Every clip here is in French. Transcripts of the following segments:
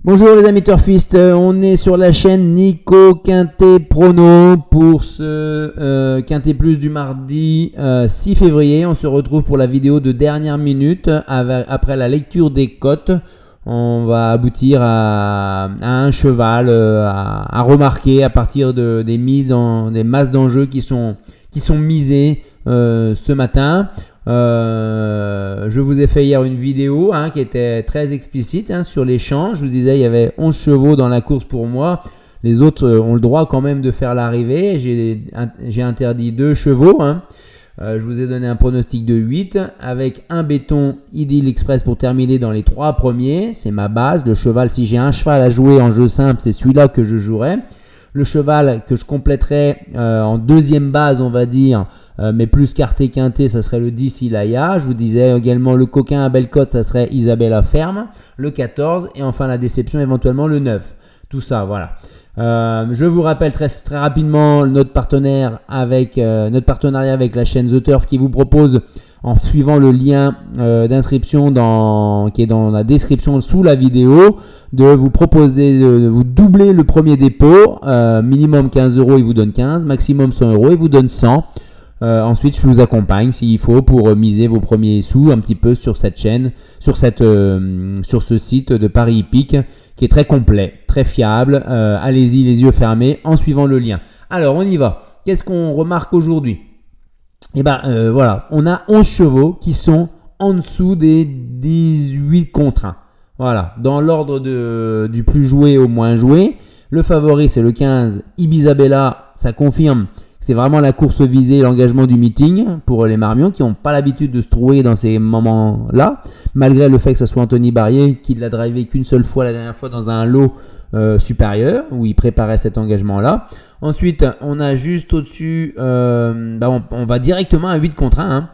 Bonjour les amis turfistes, on est sur la chaîne Nico Quintet Prono pour ce Quintet Plus du mardi 6 février. On se retrouve pour la vidéo de dernière minute après la lecture des cotes. On va aboutir à un cheval à remarquer à partir des masses d'enjeux qui sont misées ce matin. Je vous ai fait hier une vidéo qui était très explicite sur les champs. Je vous disais il y avait 11 chevaux dans la course pour moi. Les autres ont le droit quand même de faire l'arrivée. J'ai interdit 2 chevaux. Je vous ai donné un pronostic de 8 avec un béton Idylle Express pour terminer dans les 3 premiers. C'est ma base. Le cheval, si j'ai un cheval à jouer en jeu simple, c'est celui-là que je jouerai. Le cheval que je compléterai en deuxième base, on va dire, mais plus quarté quinté, ça serait le 10 Ilaya. Je vous disais également le coquin à belle cote, ça serait Isabella Ferme, le 14 et enfin la déception éventuellement le 9. Tout ça, voilà. Je vous rappelle très rapidement notre partenariat avec la chaîne The Turf qui vous propose, en suivant le lien d'inscription qui est dans la description sous la vidéo, de vous proposer de vous doubler le premier dépôt. Minimum 15 €, il vous donne 15, maximum 100 €, il vous donne 100. Ensuite, je vous accompagne s'il faut pour miser vos premiers sous un petit peu sur cette chaîne, sur ce site de Paris Hippique qui est très complet, très fiable. Allez-y les yeux fermés en suivant le lien. Alors, on y va. Qu'est-ce qu'on remarque aujourd'hui ? Voilà, on a 11 chevaux qui sont en dessous des 18 contre 1. Voilà, dans l'ordre du plus joué au moins joué. Le favori, c'est le 15, Ibisabella. Ça confirme que c'est vraiment la course visée, l'engagement du meeting pour les marmions qui n'ont pas l'habitude de se trouver dans ces moments-là. Malgré le fait que ce soit Anthony Barrier qui l'a drivé qu'une seule fois la dernière fois dans un lot supérieur où il préparait cet engagement-là. Ensuite, on a juste au-dessus, on va directement à 8 contre 1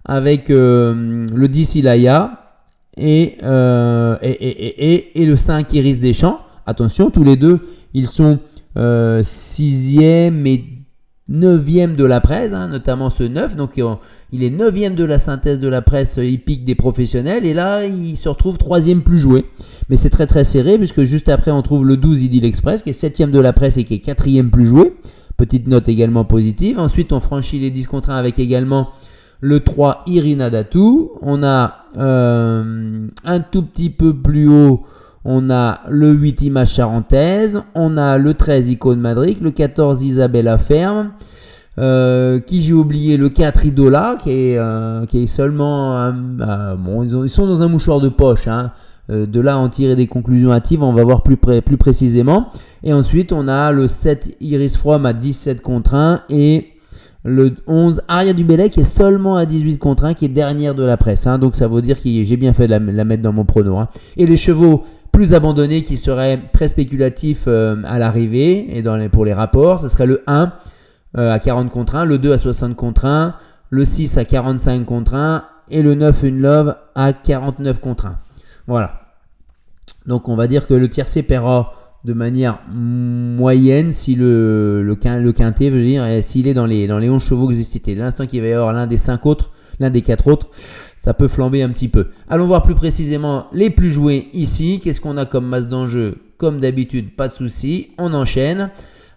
avec le 10 Ilaya et le 5 Iris Deschamps. Attention, tous les deux, ils sont 6e et 9e de la presse, notamment ce 9. Donc, il est 9e de la synthèse de la presse hippique des professionnels. Et là, il se retrouve 3e plus joué. Mais c'est très très serré puisque juste après, on trouve le 12 Idylle Express qui est 7e de la presse et qui est 4e plus joué. Petite note également positive. Ensuite, on franchit les 10 contre 1 avec également le 3 Irina Datou. On a un tout petit peu plus haut. On a le 8 Image Charentaise, on a le 13 Icône Madrid, le 14 Isabella Ferme, qui j'ai oublié le 4 Idola, qui est seulement... ils sont dans un mouchoir de poche, de là à en tirer des conclusions hâtives, on va voir plus précisément. Et ensuite, on a le 7 Iris From à 17 contre 1 et le 11 Aria du Bellay qui est seulement à 18 contre 1, qui est dernière de la presse. Donc ça veut dire que j'ai bien fait de la mettre dans mon prono. Et les chevaux plus abandonnés qui seraient très spéculatifs à l'arrivée et pour les rapports, ce serait le 1 à 40 contre 1, le 2 à 60 contre 1, le 6 à 45 contre 1 et le 9 Une Love à 49 contre 1. Voilà. Donc on va dire que le tiercé paiera de manière moyenne si le quintet, veut dire, s'il est dans les 11 chevaux que j'ai cités. L'instant qu'il va y avoir l'un des 4 autres, ça peut flamber un petit peu. Allons voir plus précisément les plus joués ici. Qu'est-ce qu'on a comme masse d'enjeu ? Comme d'habitude, pas de souci, on enchaîne.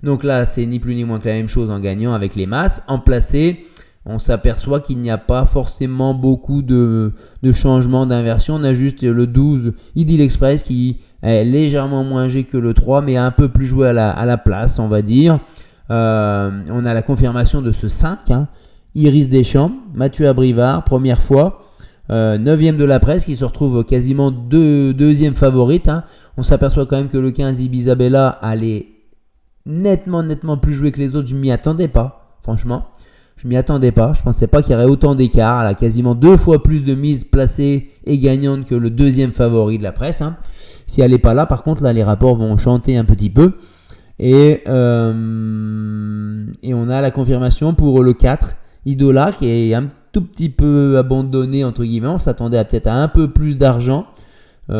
Donc là, c'est ni plus ni moins que la même chose en gagnant avec les masses. En placé, on s'aperçoit qu'il n'y a pas forcément beaucoup de changements d'inversion. On a juste le 12 Idylle Express qui est légèrement moins âgé que le 3, mais un peu plus joué à la place, on va dire. On a la confirmation de ce 5, Iris Deschamps, Mathieu Abrivard, première fois, 9e de la presse, qui se retrouve quasiment deuxième favorite. On s'aperçoit quand même que le 15 Ibisabella allait nettement plus joué que les autres. Je m'y attendais pas, franchement. Je m'y attendais pas. Je pensais pas qu'il y aurait autant d'écart. Elle a quasiment 2 fois plus de mises placées et gagnantes que le deuxième favori de la presse. Si elle n'est pas là, par contre, là, les rapports vont chanter un petit peu. Et on a la confirmation pour le 4, Idola, qui est un tout petit peu abandonné, entre guillemets. On s'attendait peut-être à un peu plus d'argent. Et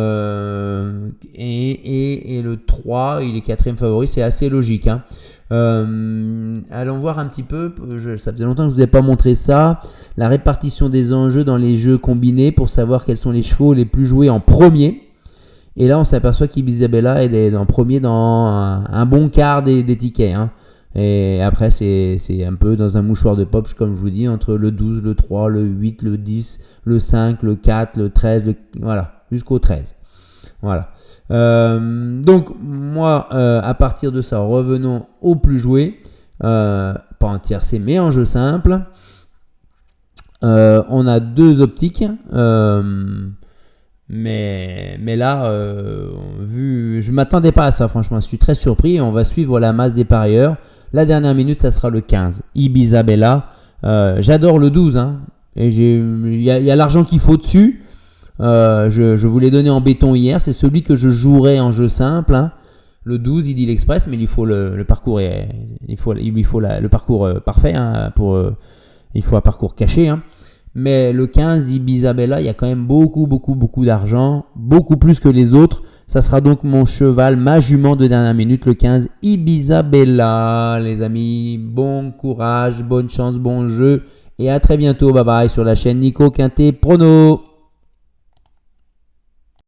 le 3, il est 4e favori. C'est assez logique. Allons voir un petit peu, ça faisait longtemps que je ne vous ai pas montré ça, la répartition des enjeux dans les jeux combinés pour savoir quels sont les chevaux les plus joués en premier Et là, on s'aperçoit qu'Ibizabella est en premier dans un bon quart des tickets. Hein. Et après, c'est un peu dans un mouchoir de poche, comme je vous dis, entre le 12, le 3, le 8, le 10, le 5, le 4, le 13, voilà, jusqu'au 13. Voilà. Donc, moi, à partir de ça, revenons au plus joué. Pas en tiercé, mais en jeu simple. On a 2 optiques. Mais là, je m'attendais pas à ça, franchement. Je suis très surpris. On va suivre la masse des parieurs. La dernière minute, ça sera le 15. Ibizabella. J'adore le 12. Hein, et il y a l'argent qu'il faut dessus. Je vous l'ai donné en béton hier. C'est celui que je jouerai en jeu simple. Hein. Le 12, Idylle Express, mais il faut le parcours. Il lui faut le parcours parfait. Hein, il faut un parcours caché. Hein. Mais le 15, Ibizabella, il y a quand même beaucoup d'argent, beaucoup plus que les autres. Ça sera donc mon cheval, ma jument de dernière minute, le 15, Ibizabella. Les amis, bon courage, bonne chance, bon jeu. Et à très bientôt, bye bye sur la chaîne Nico Quintet Prono.